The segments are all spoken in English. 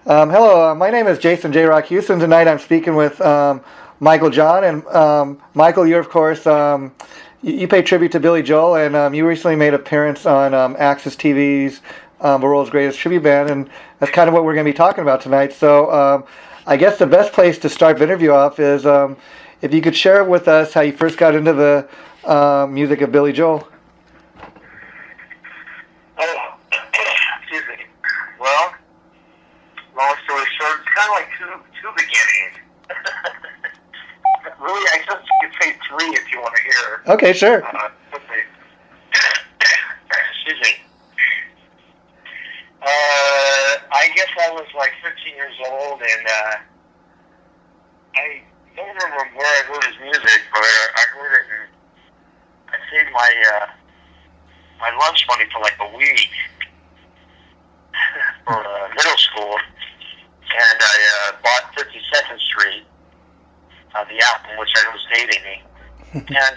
Hello, my name is Jason J. Rock Houston. Tonight I'm speaking with Michael John. And Michael, you're, of course, you pay tribute to Billy Joel, and you recently made an appearance on Access TV's The World's Greatest Tribute Band, and that's kind of what we're going to be talking about tonight. So I guess the best place to start the interview off is if you could share with us how you first got into the music of Billy Joel. Oh, excuse me. Well, long story short, it's kind of like two beginnings. Really, I guess you could say three if you want to hear. Okay, sure. Excuse me. I guess I was like 15 years old, and I don't remember where I heard his music, but I heard it, and I saved my lunch money for like a week for middle school, and I bought 52nd Street, the album, which I was dating me, and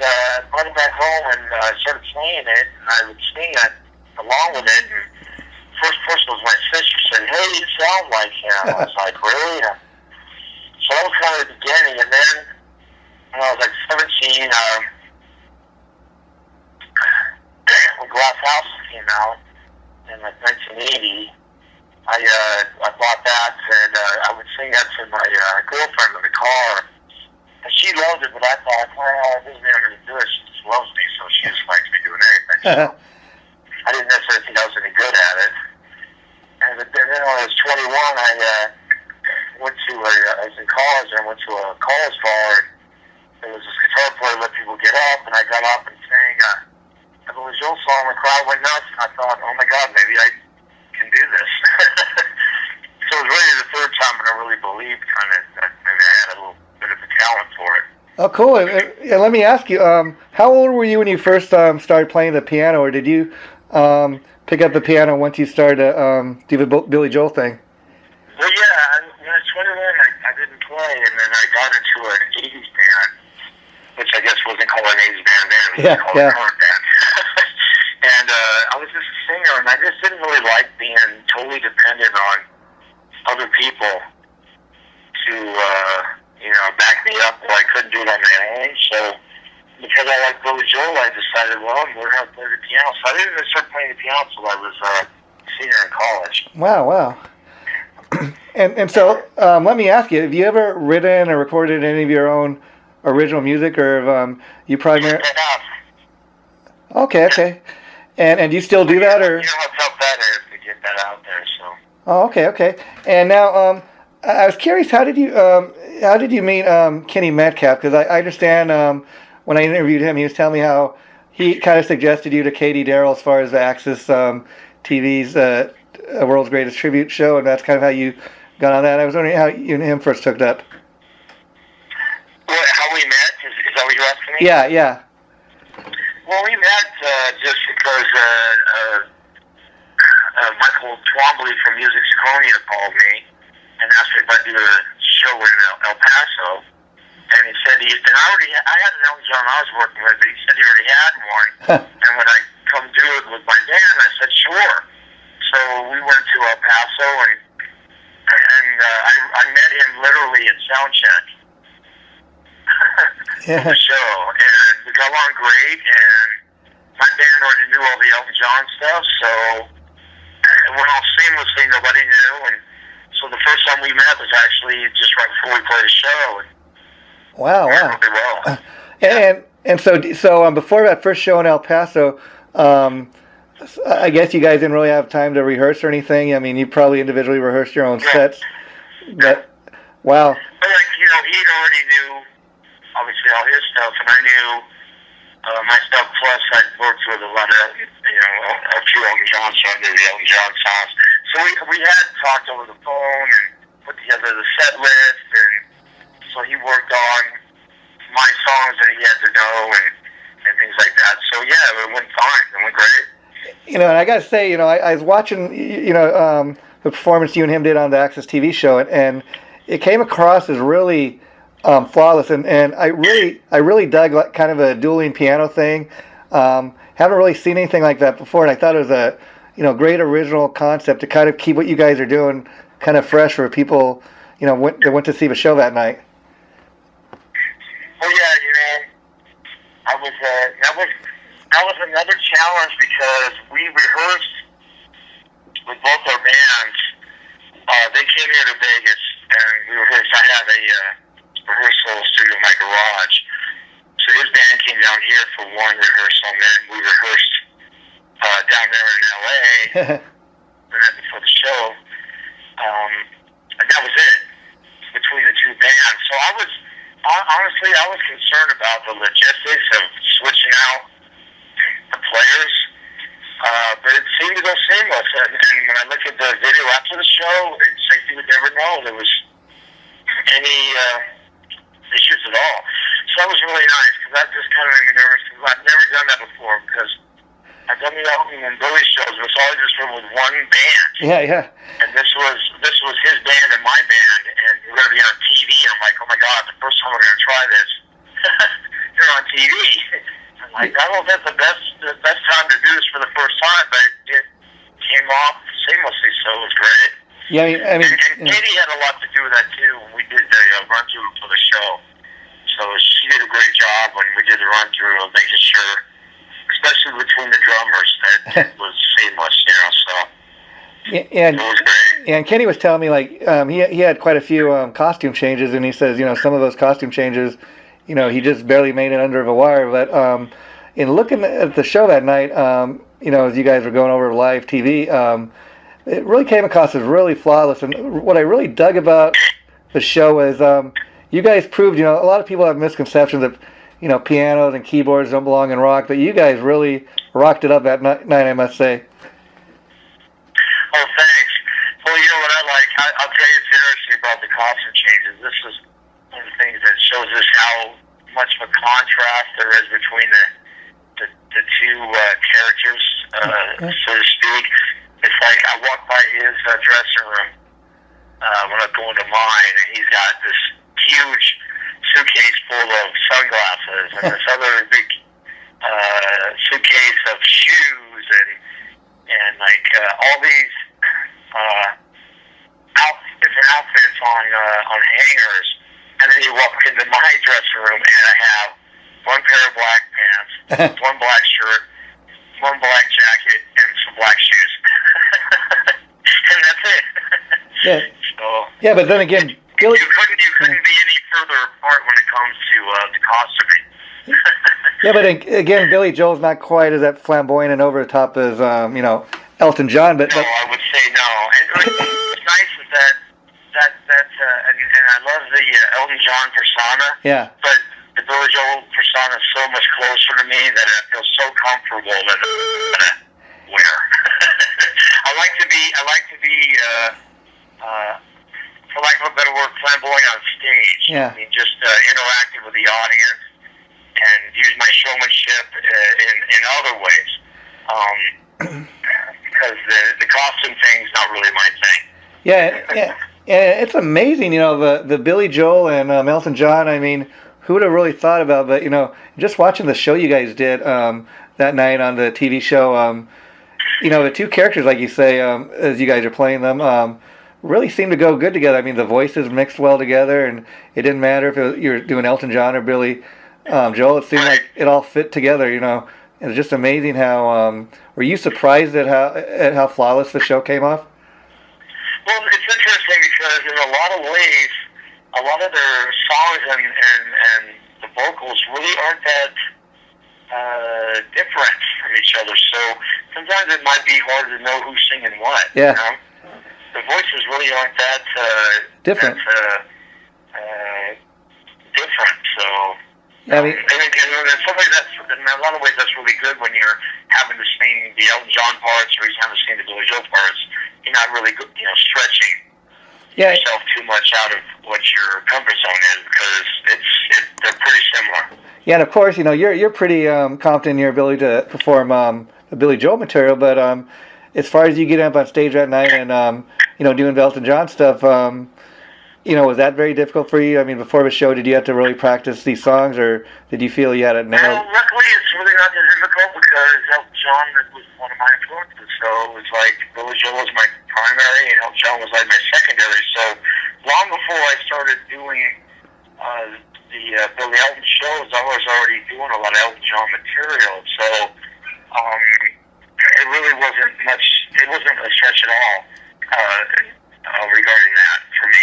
brought it back home and started playing it, and I would sing it along with it. And first person was my sister, said, "Hey, you sound like him." I was like, "Really?" So that was kind of the beginning, and then when I was like 17, when Glass House came out in like 1980, I bought that, and I would sing that to my girlfriend in the car. And she loved it, but I thought, well, this is never going to do it. She just loves me, so she just likes me doing anything. So I didn't necessarily think I was any good at it. And then when I was 21, I was in college, and I went to a college bar, and there was this guitar player let people get up, and I got up and sang a Billy Joel song, and the crowd went nuts, and I thought, oh my God, maybe I can do this. So it was really the third time when I really believed kind of that maybe I had a little bit of a talent for it. Oh, cool. And let me ask you, how old were you when you first started playing the piano, or did you pick up the piano once you started to do the Billy Joel thing? Well, yeah, when I was 21, I didn't play, and then I got into an 80s band, which I guess wasn't called an 80s band then, it was called a current band. And I was just a singer, and I just didn't really like being totally dependent on other people to, back me up where I couldn't do it on my own. So, because I liked Billy Joel, I decided, well, I'm learning how to play the piano. So I didn't even start playing the piano until I was a senior in college. Wow. And so, let me ask you, have you ever written or recorded any of your own original music, or have you primarily... Okay. And do you still do that, or... You know how tough that is to get that out there, so... Oh, okay. And now, I was curious, how did you meet Kenny Metcalf? Because I understand when I interviewed him, he was telling me how he kind of suggested you to Katie Darrell as far as the Access TV's World's Greatest Tribute show, and that's kind of how you got on that. I was wondering how you and him first hooked up. Well, how we met? Is that what you're asking me? Yeah. Well, we met just because Michael Twombly from Music Seconia called me and asked if I'd do a show in El Paso. And he said I had an Elton John I was working with, but he said he already had one. And when I come do it with my band, I said, sure. So we went to El Paso, and I met him literally at soundcheck for the show. And we got along great, and my band already knew all the Elton John stuff, so it went all seamlessly. Nobody knew, and so the first time we met was actually just right before we played a show. And wow. Really well. And so before that first show in El Paso, I guess you guys didn't really have time to rehearse or anything. I mean, you probably individually rehearsed your own sets, but wow. But he already knew obviously all his stuff, and I knew my stuff. Plus, I'd worked with a lot of a few Elton John songs, the Elton John songs. So we had talked over the phone and put together the set list, and so he worked on my songs that he had to know and things like that. So yeah, it went fine. It went great. And I got to say, I was watching, the performance you and him did on the Access TV show, and it came across as really flawless, and I really dug kind of a dueling piano thing. Haven't really seen anything like that before, and I thought it was great original concept to kind of keep what you guys are doing kind of fresh for people, that went to see the show that night. Well, yeah, I was that was another challenge because we rehearsed with both our bands. They came here to Vegas and we rehearsed. I had a rehearsal studio in my garage. So his band came down here for one rehearsal, and then we rehearsed down there in LA the night before the show. And that was it between the two bands. So honestly, I was concerned about the logistics of switching out the players. But it seemed to go seamless. And when I look at the video after the show, it's like you would never know there was any issues at all. So that was really nice because that just kind of made me nervous because I've never done that before because I've done the Elton and Billy shows, but it's always just been with one band. Yeah. And this was his band and my band, and we're going to be on TV. And I'm like, oh my God, the first time we're going to try this, you're on TV. I'm like, I don't know if that's the best time to do this for the first time, but it came off seamlessly, so it was great. Yeah, I mean, and Katie had a lot to do with that too when we did the run through for the show. So she did a great job when we did the run through of making sure, especially between the drummers, that it was seamless. So yeah, it was great. And Kenny was telling me he had quite a few costume changes, and he says some of those costume changes, he just barely made it under the wire. But in looking at the show that night, as you guys were going over live TV, it really came across as really flawless. And what I really dug about the show was you guys proved, a lot of people have misconceptions that, pianos and keyboards don't belong in rock, but you guys really rocked it up that night, I must say. Oh, thanks. Well, you know what I like? I'll tell you, it's interesting about the costume changes. This is one of the things that shows us how much of a contrast there is between the two characters, so to speak. It's like I walk by his dressing room when I'm going to mine, and he's got this huge suitcase full of sunglasses and this other big suitcase of shoes and like all these different outfits on hangers. And then you walk into my dressing room and I have one pair of black pants, one black shirt, one black jacket, and some black shoes. And that's it. Yeah. So, yeah, but then again, Billy, you couldn't be any further apart when it comes to the costuming. Yeah, but again, Billy Joel's not quite as that flamboyant and over the top as Elton John. But no, I would say no. And what's nice is that and I love the Elton John persona. Yeah. But the Billy Joel persona is so much closer to me that I feel so comfortable that I'm wear. I like to be for lack of a better word, flamboyant on stage. Yeah. I mean, just interacting with the audience and use my showmanship in other ways. Because the costume thing's not really my thing. Yeah. It's amazing, the Billy Joel and Elton John. I mean, who would have really thought about? But just watching the show you guys did that night on the TV show, the two characters, like you say, as you guys are playing them, really seemed to go good together. I mean, the voices mixed well together, and it didn't matter if you're doing Elton John or Billy Joel. It seemed like it all fit together. It's just amazing how. Were you surprised at how flawless the show came off? Well, it's interesting because in a lot of ways, a lot of their songs and the vocals really aren't that different from each other. So sometimes it might be hard to know who's singing what. Yeah. The voices really aren't that different. Different. So. I mean, in a lot of ways that's really good when you're having to sing the Elton John parts or he's having to sing the Billy Joel parts. You're not really, stretching yourself too much out of what your comfort zone is because they're pretty similar. Yeah, and of course, you're pretty confident in your ability to perform the Billy Joel material, but as far as you get up on stage that night and doing the Elton John stuff, was that very difficult for you? I mean, before the show, did you have to really practice these songs, or did you feel you had it nailed? Well, luckily, it's really not that difficult because Elton John was one of my influences. So it was like Billy Joel was my primary, and Elton John was like my secondary. So long before I started doing the Billy Elton shows, I was already doing a lot of Elton John material. So it really wasn't much. It wasn't a stretch at all regarding that for me.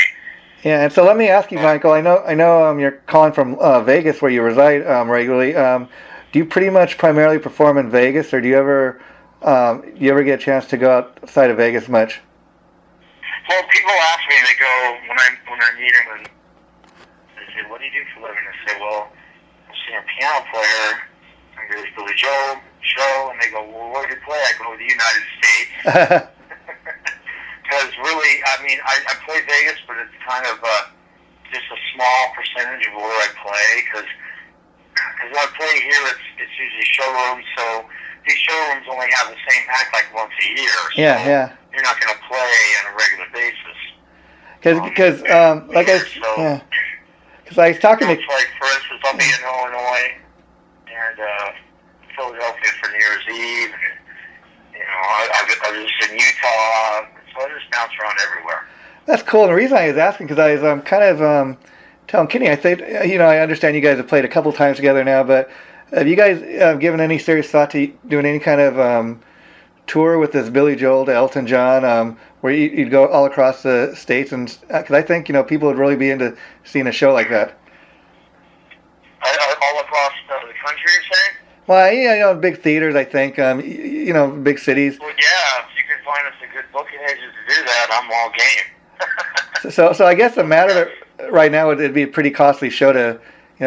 Yeah, and so let me ask you, Michael. I know, you're calling from Vegas, where you reside regularly. Do you pretty much primarily perform in Vegas, or do you ever get a chance to go outside of Vegas much? Well, people ask me. They go when I meet them, and they say, "What do you do for a living?" I say, "Well, I'm a piano player. I'm this Billy Joel show," and they go, "Well, where do you play?" I go, "The United States." Because really, I mean, I play Vegas, but it's kind of just a small percentage of where I play. Because when I play here, it's usually showrooms. So these showrooms only have the same act like once a year. So Yeah. You're not going to play on a regular basis. Because I was talking to. Like, for instance, I'll be in Illinois and Philadelphia for New Year's Eve. And, I was just in Utah. So I just bounce around everywhere. That's cool. And the reason I was asking, because I was kind of telling Kenny, I think, I understand you guys have played a couple times together now, but have you guys given any serious thought to doing any kind of tour with this Billy Joel to Elton John, where you'd go all across the states? And because I think people would really be into seeing a show like that. All across the country, you're saying? Well, big theaters, I think, big cities. Well, yeah, if you can find us a good booking agent to do that, I'm all game. So I guess the matter right now, it'd be a pretty costly show to,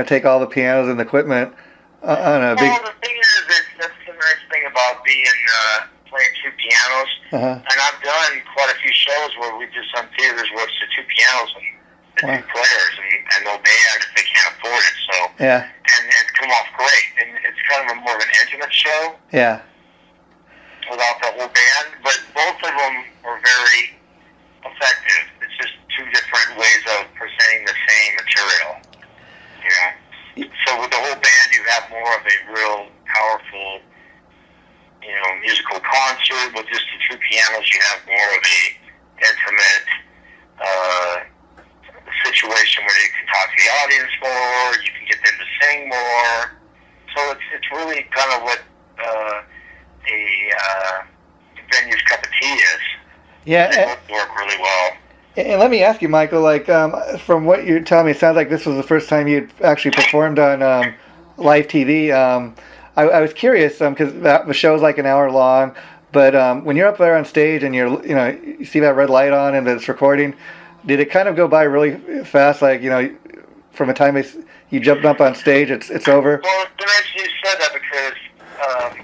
take all the pianos and the equipment on a big. Well, the thing is, that's the nice thing about playing two pianos. Uh-huh. And I've done quite a few shows where we've just done theaters where it's the two pianos and the two players and no band if they can't afford it. So yeah. And come off great. And it's kind of more of an intimate show. Yeah. Without the whole band, but both of them are very effective. It's just two different ways of presenting the same material. So with the whole band, you have more of a real powerful, musical concert. With just the two pianos, you have more of a intimate situation where you can talk to the audience more. You can get them to sing more. So it's really kind of what a venue's cup of tea is. Yeah, they both work really well. And let me ask you, Michael, from what you're telling me, it sounds like this was the first time you'd actually performed on live TV. I was curious, because the show's like an hour long, but when you're up there on stage and you see that red light on and it's recording, did it kind of go by really fast, from the time you jumped up on stage, it's over? Well, it's nice you said that because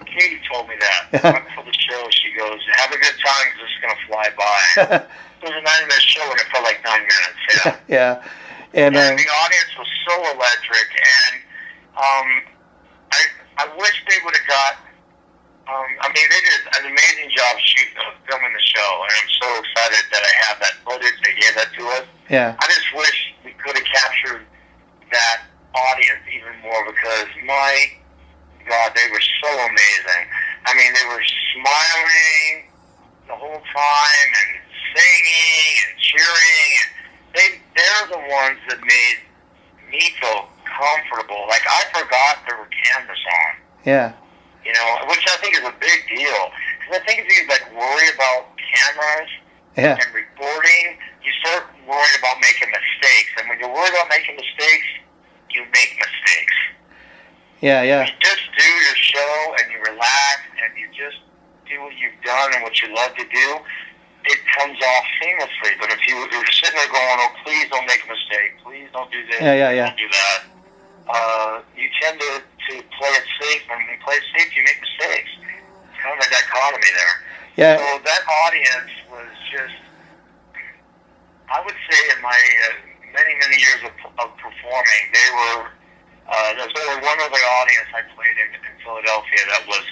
Katie told me that. Right before the show, she goes, "Have a good time, because it's going to fly by." It was a 9-minute show, and it felt like 9 minutes. Yeah. Yeah. And the audience was so electric, and I wish they would have got. They did an amazing job filming the show, and I'm so excited that I have that footage. They gave that to us. Yeah. I just wish we could have captured that audience even more, because my God, they were so amazing. They were smiling the whole time and singing and cheering, and they're the ones that made me feel comfortable. Like, I forgot there were cameras on. Yeah. Which I think is a big deal. Because I think if you worry about cameras and recording, you start worrying about making mistakes. And when you're worried about making mistakes, you make mistakes. Yeah. You just do your show and you relax and you just do what you've done and what you love to do. It comes off seamlessly. But if you're sitting there going, "Oh, please don't make a mistake. Please don't do this. Don't do that," you tend to play it safe. And when you play it safe, you make mistakes. It's kind of a dichotomy there. Yeah. So that audience was just, I would say, in my many, many years of performing, they were. There's only one other audience I played in Philadelphia that was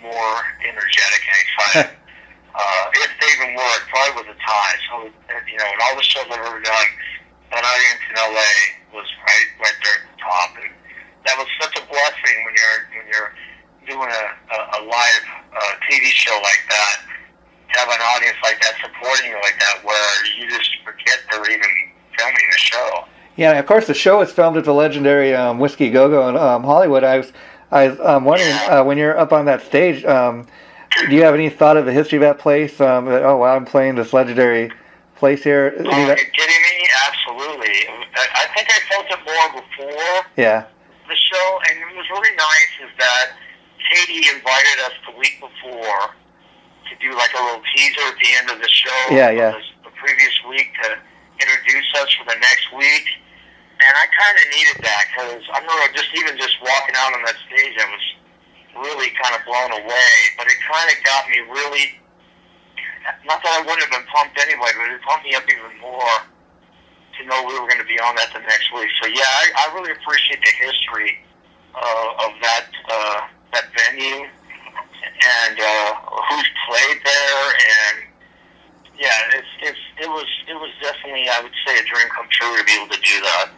more energetic and excited. If they even were, it probably was a tie. So, in all the shows I've ever done, that audience in LA was right there at the top. And that was such a blessing when you're doing a live TV show like that, have an audience like that supporting you like that, where you just forget they're even filming the show. Yeah, and of course the show is filmed at the legendary Whiskey Go Go in Hollywood. I was wondering when you're up on that stage, do you have any thought of the history of that place? That, oh wow, I'm playing this legendary place here. Oh, are you kidding me? Absolutely. I think I felt it more before Yeah. the show, and it was really nice is that Katie invited us the week before to do like a little teaser at the end of the show. Yeah, yeah. The previous week to introduce us for the next week. And I kind of needed that because I remember just walking out on that stage, I was really kind of blown away. But it kind of got me really, not that I wouldn't have been pumped anyway, but it pumped me up even more to know we were going to be on that the next week. So yeah, I really appreciate the history of that venue and who's played there, and yeah, it was definitely, I would say, a dream come true to be able to do that.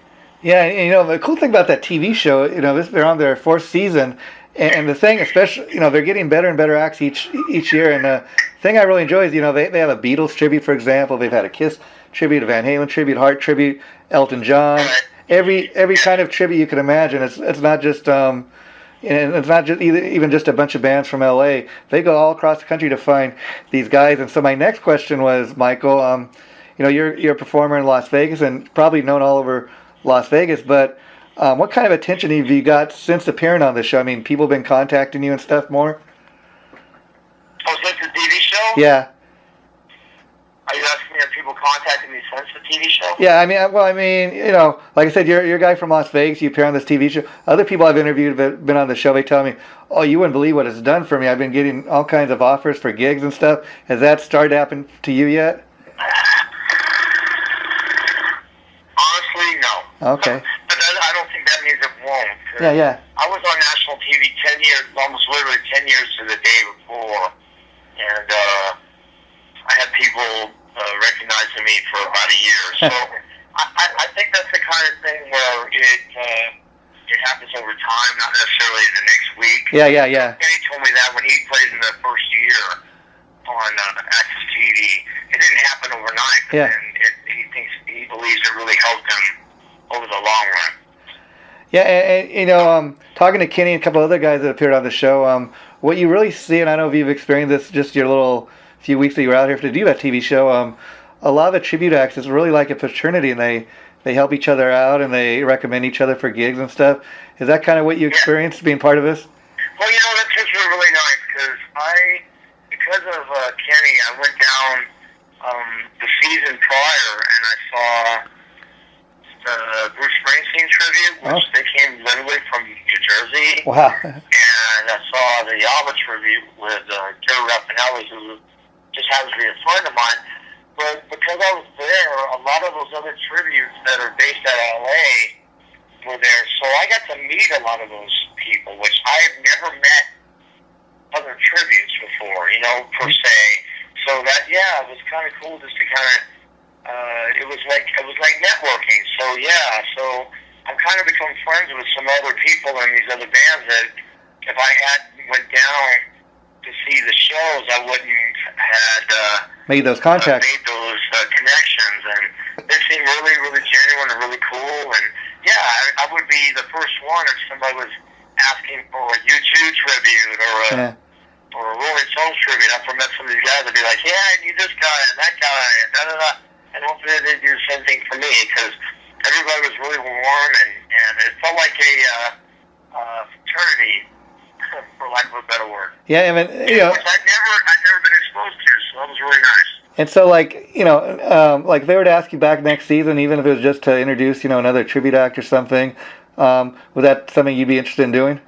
Yeah, and, you know, the cool thing about that TV show, you know, they're on their 4th season, and the thing, especially, you know, they're getting better and better acts each year, and the thing I really enjoy is, you know, they have a Beatles tribute, for example, they've had a Kiss tribute, a Van Halen tribute, Heart tribute, Elton John, every kind of tribute you can imagine. It's not just and it's not just even just a bunch of bands from LA. They go all across the country to find these guys. And so my next question was, Michael, you know, you're a performer in Las Vegas and probably known all over Las Vegas, but what kind of attention have you got since appearing on the show? I mean, people have been contacting you and stuff more? Oh, since the TV show? Yeah. Are you asking me if people contacted me since the TV show? Yeah, I mean, you know, like I said, you're a guy from Las Vegas. You appear on this TV show. Other people I've interviewed have been on the show. They tell me, "Oh, you wouldn't believe what it's done for me. I've been getting all kinds of offers for gigs and stuff." Has that started to happen to you yet? Honestly, no. Okay. But I don't think that means it won't. Yeah. I was on national TV 10 years, almost literally 10 years to the day before, and I had people recognizing me for about a year. So I think that's the kind of thing where it happens over time, not necessarily the next week. Yeah. Kenny told me that when he played in the first year on Access TV, it didn't happen overnight. Yeah. And he believes it really helped him over the long run. Yeah, and you know, talking to Kenny and a couple other guys that appeared on the show, what you really see, and I don't know if you've experienced this just your little few weeks that you were out here to do that TV show, a lot of the tribute acts is really like a fraternity, and they help each other out and they recommend each other for gigs and stuff. Is that kind of what you experienced being part of this? Well, you know, that's just really nice because of Kenny, I went down the season prior and I saw the Bruce Springsteen tribute, which they came literally from New Jersey. Wow. And I saw the ABBA tribute with Gary Raffinelli, who just happens to be a friend of mine. But because I was there, a lot of those other tributes that are based at LA were there. So I got to meet a lot of those people, which I have never met other tributes before, you know, per se. So that, it was kind of cool just to kind of, it was like networking. So so I've kind of become friends with some other people in these other bands that if I hadn't went down to see the shows, I wouldn't had made those contacts, made those connections, and they seem really, really genuine and really cool. And I would be the first one if somebody was asking for a U2 tribute or a Rolling Stones tribute. After I met some of these guys, I'd be like, I need this guy and that guy and da-da-da. And hopefully they'd do the same thing for me, because everybody was really warm and it felt like a fraternity, for lack of a better word. Yeah, I mean, you know, which I'd never been exposed to, so that was really nice. And so, like, you know, like if they were to ask you back next season, even if it was just to introduce, you know, another tribute act or something, was that something you'd be interested in doing?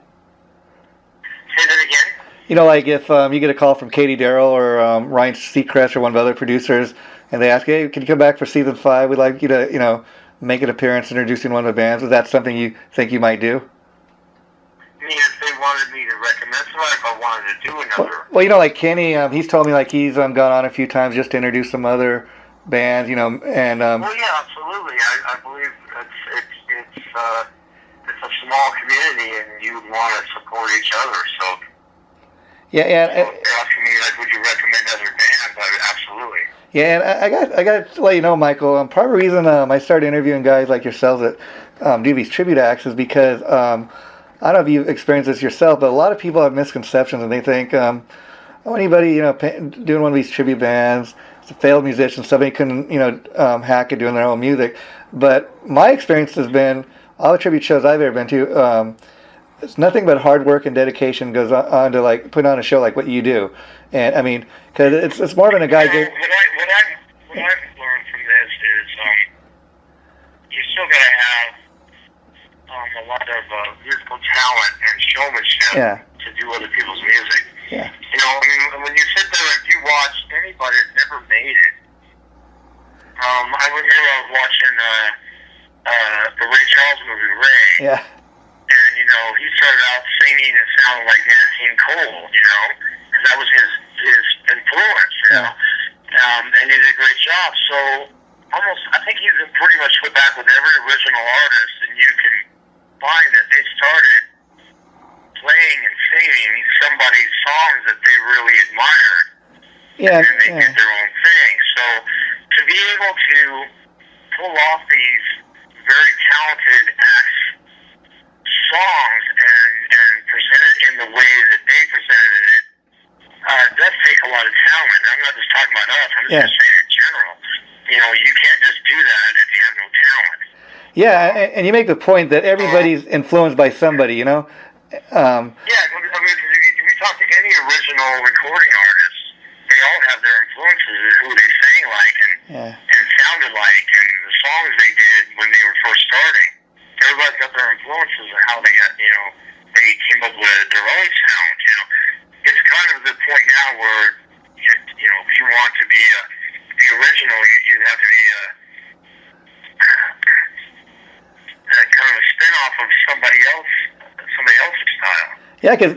Say that again? You know, like if you get a call from Katie Darrell or Ryan Seacrest or one of the other producers, and they ask, hey, can you come back for season 5? We'd like you to, you know, make an appearance introducing one of the bands. Is that something you think you might do? I mean, if they wanted me to recommend somebody, if I wanted to do another... Well, you know, like Kenny, he's told me like he's gone on a few times just to introduce some other bands, you know, and... well, yeah, absolutely. I believe it's it's a small community, and you want to support each other. So, Yeah, you're asking me, like, would you recommend other bands? Absolutely. Yeah, and I got to let you know, Michael. Part of the reason I started interviewing guys like yourselves that do these tribute acts is because I don't know if you've experienced this yourself, but a lot of people have misconceptions and they think, oh, anybody doing one of these tribute bands, it's a failed musician, somebody can hack it doing their own music. But my experience has been all the tribute shows I've ever been to. It's nothing but hard work and dedication goes on to like putting on a show like what you do, and I mean, because it's more than a guy. What I've learned from this is you still got to have a lot of musical talent and showmanship to do other people's music. Yeah. I mean, when you sit there and you watch anybody that's never made it, I remember I was watching the Ray Charles movie, Ray. Yeah. And, he started out singing and sounding like Nat King Cole, because that was his influence, and he did a great job. So, I think he's pretty much put back with every original artist, and you can find that they started playing and singing somebody's songs that they really admired. Yeah. And they did their own thing. So, to be able to pull off these very talented acts, songs and present it in the way that they presented it does take a lot of talent. I'm not just talking about us. I'm just saying in general. You can't just do that if you have no talent. Yeah, and you make the point that everybody's influenced by somebody. Yeah, I mean, if you talk to any original recording artists, they all have their influences and who they sang like and sounded like, and the songs they did when they were first starting. Everybody's got their influences and how they got, they came up with their own sound. It's kind of the point now where, if you want to be original, you have to be kind of a spin-off of somebody else's style. Yeah, because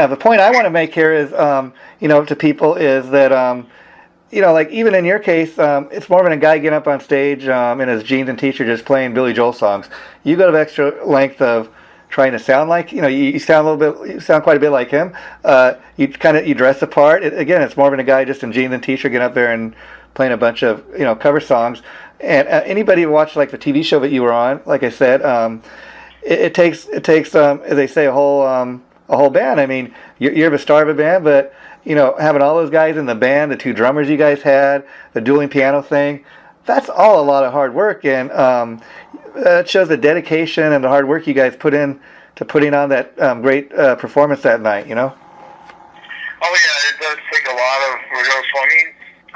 the point I want to make here is, to people is that, like even in your case, it's more than a guy getting up on stage in his jeans and t-shirt just playing Billy Joel songs. You got an extra length of trying to sound like, you sound you sound quite a bit like him. You dress the part. It's more than a guy just in jeans and t-shirt getting up there and playing a bunch of cover songs. And anybody who watched like the TV show that you were on, like I said, it takes as they say, a whole band. I mean, you're the star of a band, but having all those guys in the band, the two drummers you guys had, the dueling piano thing, that's all a lot of hard work, and it shows the dedication and the hard work you guys put in to putting on that great performance that night. Oh yeah, it does take a lot of rehearsal. I mean,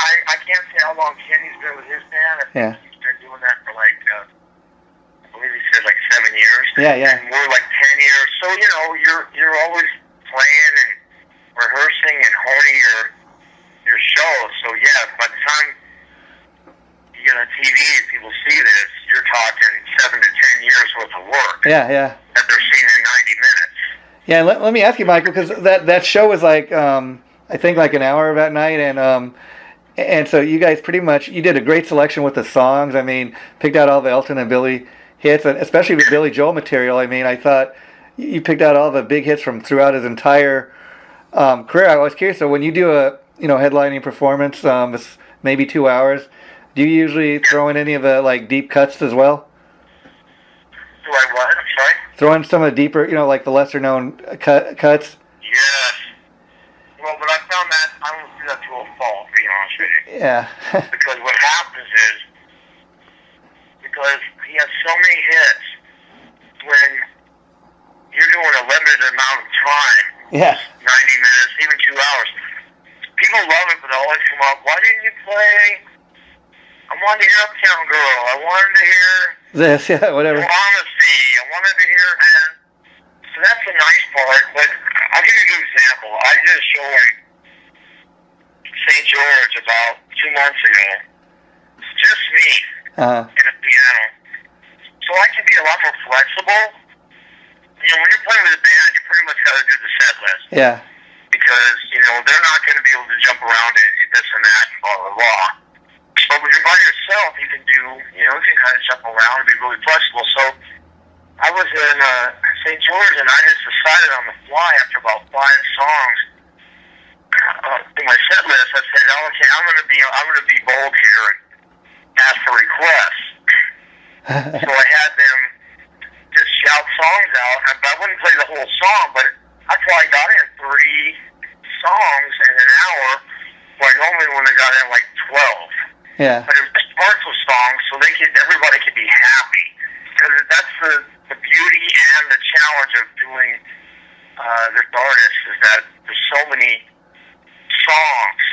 I can't say how long Kenny's been with his band. He's been doing that for like, I believe he said like 7 years. Yeah. And we're like 10 years. So you're always playing and rehearsing and honing your show. So yeah, by the time you get on TV and people see this, you're talking 7 to 10 years worth of work. Yeah. That they're seeing in 90 minutes. Yeah, let me ask you, Michael, because that show was like I think like an hour that night, and so you guys pretty much you did a great selection with the songs. I mean, picked out all the Elton and Billy hits, and especially the Billy Joel material. I mean, I thought you picked out all the big hits from throughout his entire career. I was curious. So when you do a headlining performance, it's maybe 2 hours. Do you usually throw in any of the like deep cuts as well? Do I what? I'm sorry. Throw in some of the deeper, like the lesser known cuts. Yes. Well, but I found that I don't do that to a fault, to be honest with you. Yeah. Because what happens is, because he has so many hits, when you're doing a limited amount of time, 90 minutes, even 2 hours, people love it, but they always come up, why didn't you play, I wanted to hear Uptown Girl, I wanted to hear this, whatever. Honesty, I wanted to hear, and so that's the nice part, but I'll give you a good example. I did a show in St. George about 2 months ago. It's just me and a piano. So I can be a lot more flexible. When you're playing with a band, you pretty much got to do the set list. Yeah. Because, they're not going to be able to jump around it, this and that, and blah, blah, blah. But when you're by yourself, you can do, you can kind of jump around and be really flexible. So I was in St. George, and I just decided on the fly after about 5 songs in my set list. I said, oh, "Okay, I'm gonna be bold here and ask for requests." So I had them just shout songs out. I wouldn't play the whole song, but I probably got in 3 songs in an hour. Where I normally only got in like 12. Yeah. But it was just parts of songs, so everybody could be happy. Because that's the beauty and the challenge of doing this artist is that there's so many songs.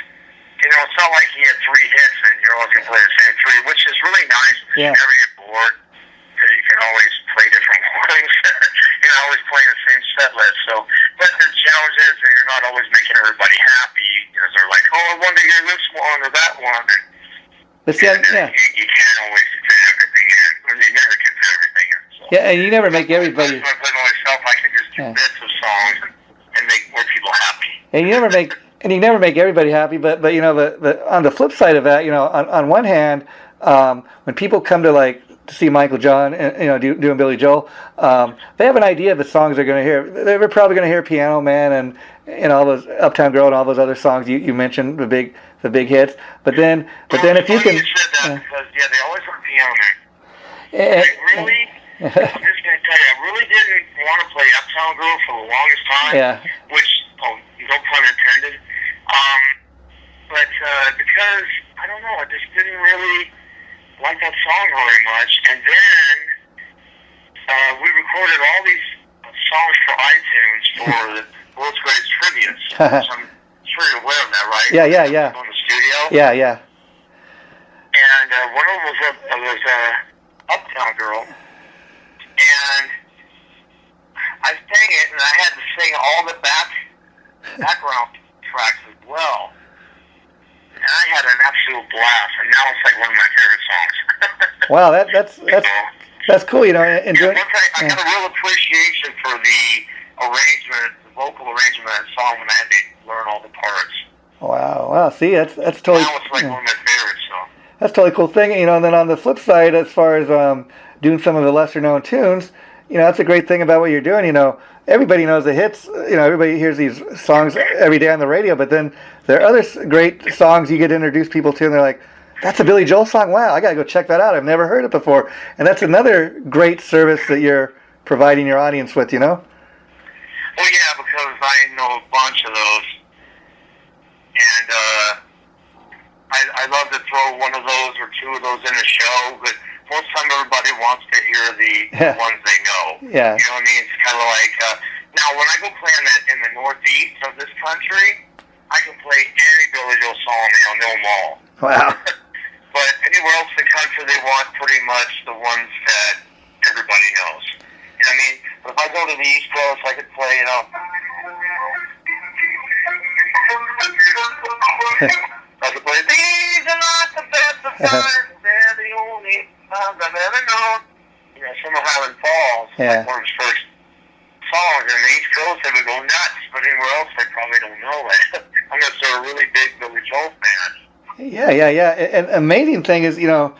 You know, it's not like he had 3 hits and you're always going to play the same 3, which is really nice. Yeah. You never get bored because you can always play different ones. You're not always playing the same set list. So, but the challenge is that you're not always making everybody happy because they're like, oh, I want to hear this one or that one. And, But see, you can't always fit everything in. I mean, you never can fit everything in. So. yeah, and you never make everybody. If I put myself, I can just do bits of songs and make more people happy. And you never make everybody happy, but you know, the on the flip side of that, you know, on one hand, when people come to see Michael John and, you know, doing Billy Joel, they have an idea of the songs they're going to hear. They're probably going to hear Piano Man and all those Uptown Girl and all those other songs you mentioned, the big hits. But then if you can, you said that because they always heard Piano Man. I'm just going to tell you, I really didn't want to play Uptown Girl for the longest time. Yeah. Which, no pun intended. But because, I don't know, I just didn't really like that song very much. And then we recorded all these songs for iTunes for the World's Greatest Tributes. So I'm sure you're aware of that, right? Yeah. On the studio. Yeah. And one of them was Uptown Girl. And I sang it, and I had to sing all the background tracks as well. And I had an absolute blast, and now it's like one of my favorite songs. Wow, that's cool, you know. And I got a real appreciation for the arrangement, the vocal arrangement of that song when I had to learn all the parts. Wow. See, that's totally. Now it's like one of my favorites. So. That's a totally cool thing, you know. And then on the flip side, as far as doing some of the lesser known tunes, you know, that's a great thing about what you're doing. You know, everybody knows the hits. You know, everybody hears these songs every day on the radio. But then there are other great songs you get to introduce people to, and they're like, "That's a Billy Joel song. Wow, I gotta go check that out. I've never heard it before." And that's another great service that you're providing your audience with. You know. Well, yeah, because I know a bunch of those, and I love to throw one of those or 2 of those in a show, but most of the time everybody wants to hear the ones they know. Yeah. You know what I mean? It's kind of like, now when I go play in the northeast of this country, I can play any Billy Joel song and I'll know them all. Wow. But anywhere else in the country, they want pretty much the ones that everybody knows. You know what I mean? But if I go to the East Coast, I could play, you know... I could play, these are not the best of times, they're the only times I've ever known. You know, Summer Highland Falls, Yeah. like one of his first songs. And the East Coast, they would go nuts, but anywhere else, they probably don't know it. I'm just a really big Billy Joel fan. Yeah. And amazing thing is, you know,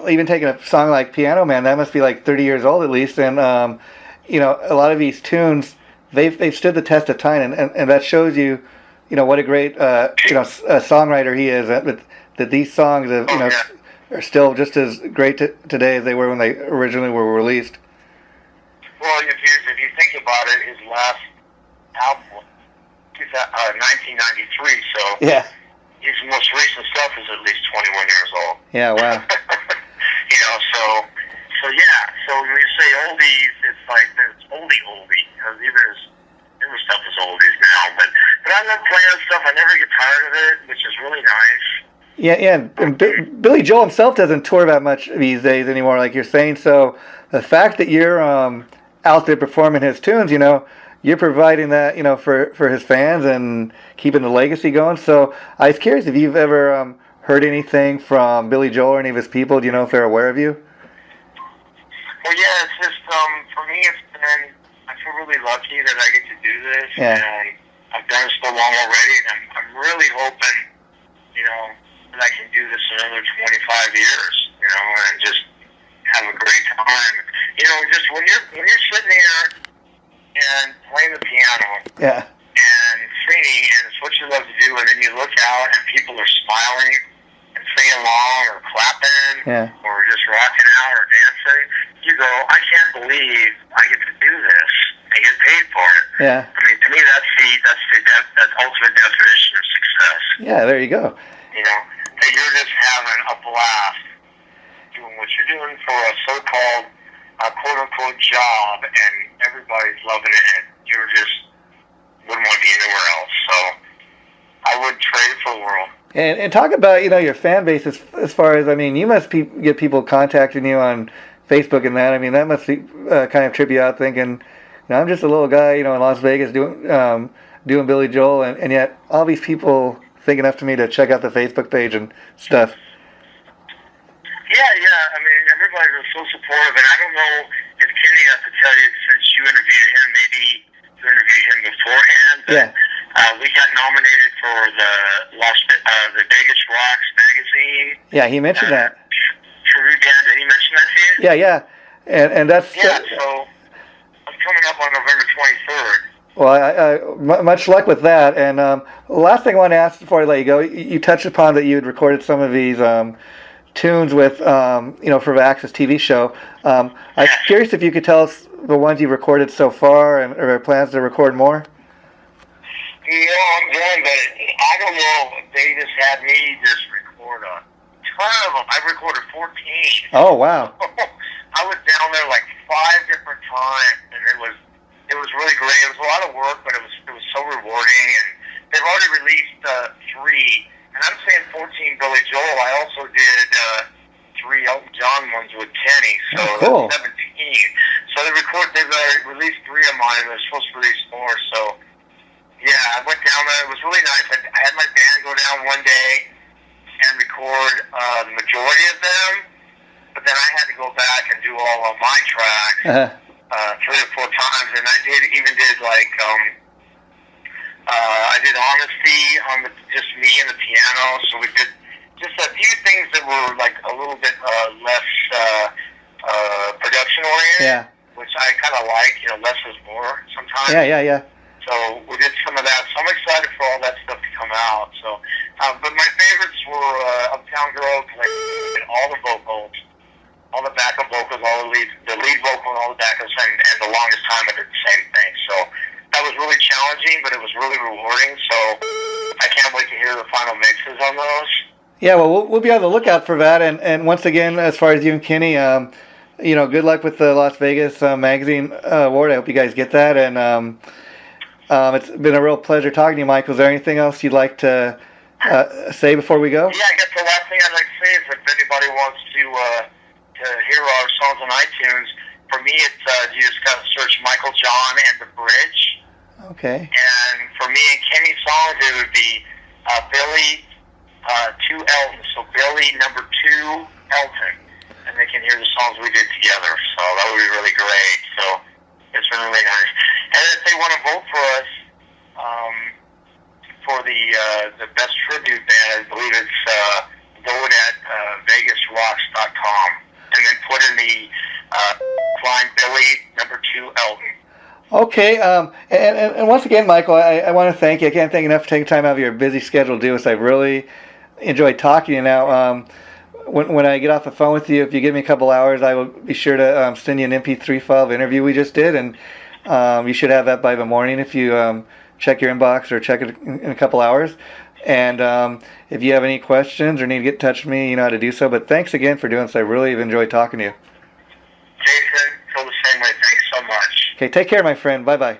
even taking a song like Piano Man, that must be like 30 years old at least. And, you know, a lot of these tunes, they've stood the test of time. And that shows you, you know, what a great, you know, songwriter he is. That these songs, have, you know, are still just as great today as they were when they originally were released. Well, if you think about it, his last album, 1993, so yeah. His most recent stuff is at least 21 years old. Yeah, wow. You know, so yeah. So when you say oldies, it's like there's oldie, because even his newer stuff is oldies now. But I love playing stuff. I never get tired of it, which is really nice. Yeah, and Billy Joel himself doesn't tour that much these days anymore, like you're saying. So the fact that you're out there performing his tunes, you know, you're providing that, you know, for his fans and keeping the legacy going. So I was curious if you've ever heard anything from Billy Joel or any of his people. Do you know if they're aware of you? Well, yeah, it's just, for me, it's been, I feel really lucky that I get to do this. Yeah. And I've done it so long already, and I'm really hoping, you know, that I can do this another 25 years, you know, and just have a great time. You know, just when you're sitting there and playing the piano Yeah. and singing, and it's what you love to do, and then you look out and people are smiling and singing along or clapping Yeah. or just rocking out or dancing, you go, I can't believe I get to do this. I get paid for it. Yeah. I mean, to me, that's ultimate definition of success. Yeah. There you go. You know, that you're just having a blast doing what you're doing for a so-called quote-unquote job, and everybody's loving it, and you're just wouldn't want to be anywhere else. So I would trade it for the world. And talk about, you know, your fan base as far as, I mean, you must get people contacting you on Facebook and that. I mean, that must kind of trip you out thinking, you know, I'm just a little guy, you know, in Las Vegas doing Billy Joel, and yet all these people think enough to me to check out the Facebook page and stuff. Yeah. I mean, everybody was so supportive, and I don't know if Kenny got to tell you, since you interviewed him, maybe you interviewed him beforehand. But, Yeah. we got nominated for the Vegas Rocks magazine. Yeah, he mentioned that. Tribute band. Did he mention that to you? Yeah. And that's... Yeah, so I'm coming up on November 23rd. Well, much luck with that. And last thing I want to ask before I let you go, you touched upon that you had recorded some of these tunes with, you know, for the Access TV show. I was curious if you could tell us the ones you've recorded so far, and or plans to record more. No, I'm done, but I don't know. They just had me just record a ton of them. I recorded 14. Oh, wow. I was down there like 5 different times, and it was really great. It was a lot of work, but it was so rewarding. And they've already released 3, and I'm saying 14 Billy Joel. I also did 3 Elton John ones with Kenny, so cool. That's 17. So they've released 3 of mine, and they're supposed to release more. So yeah, I went down there. It was really nice. I had my band go down one day and record the majority of them, but then I had to go back and do all of my tracks 3 or 4 times, and I did like I did Honesty on just me and the piano. So we did just a few things that were like a little bit less production oriented, which I kind of like. You know, less is more sometimes. Yeah. So we did some of that. So I'm excited for all that stuff to come out. So, but my favorites were Uptown Girl, because I did all the vocals, all the backup vocals, the lead vocal, and all the backups, and the longest time I did the same thing. So that was really challenging, but it was really rewarding. So I can't wait to hear the final mixes on those. Yeah, well, we'll be on the lookout for that. And once again, as far as you and Kenny, you know, good luck with the Las Vegas Magazine Award. I hope you guys get that. And it's been a real pleasure talking to you, Michael. Is there anything else you'd like to say before we go? Yeah, I guess the last thing I'd like to say is if anybody wants to hear our songs on iTunes, for me it's you just got to search Michael John and the Bridge. Okay. And for me and Kenny's songs, it would be Billy to Elton. So Billy number 2 Elton, and they can hear the songs we did together. So that would be really great. So it's been really nice. And if they want to vote for us for the best tribute band, I believe it's vote at vegasrocks.com, and then put in the line Billy number 2 Elton. Okay, and once again, Michael, I want to thank you. I can't thank you enough for taking time out of your busy schedule to do this. I really enjoyed talking to you. Now, when I get off the phone with you, if you give me a couple hours, I will be sure to send you an MP3 file of the interview we just did, and you should have that by the morning if you check your inbox or check it in a couple hours. And if you have any questions or need to get in touch with me, you know how to do so. But thanks again for doing this. I really have enjoyed talking to you. Jason, feel the same way. Thanks so much. Okay, take care, my friend. Bye-bye.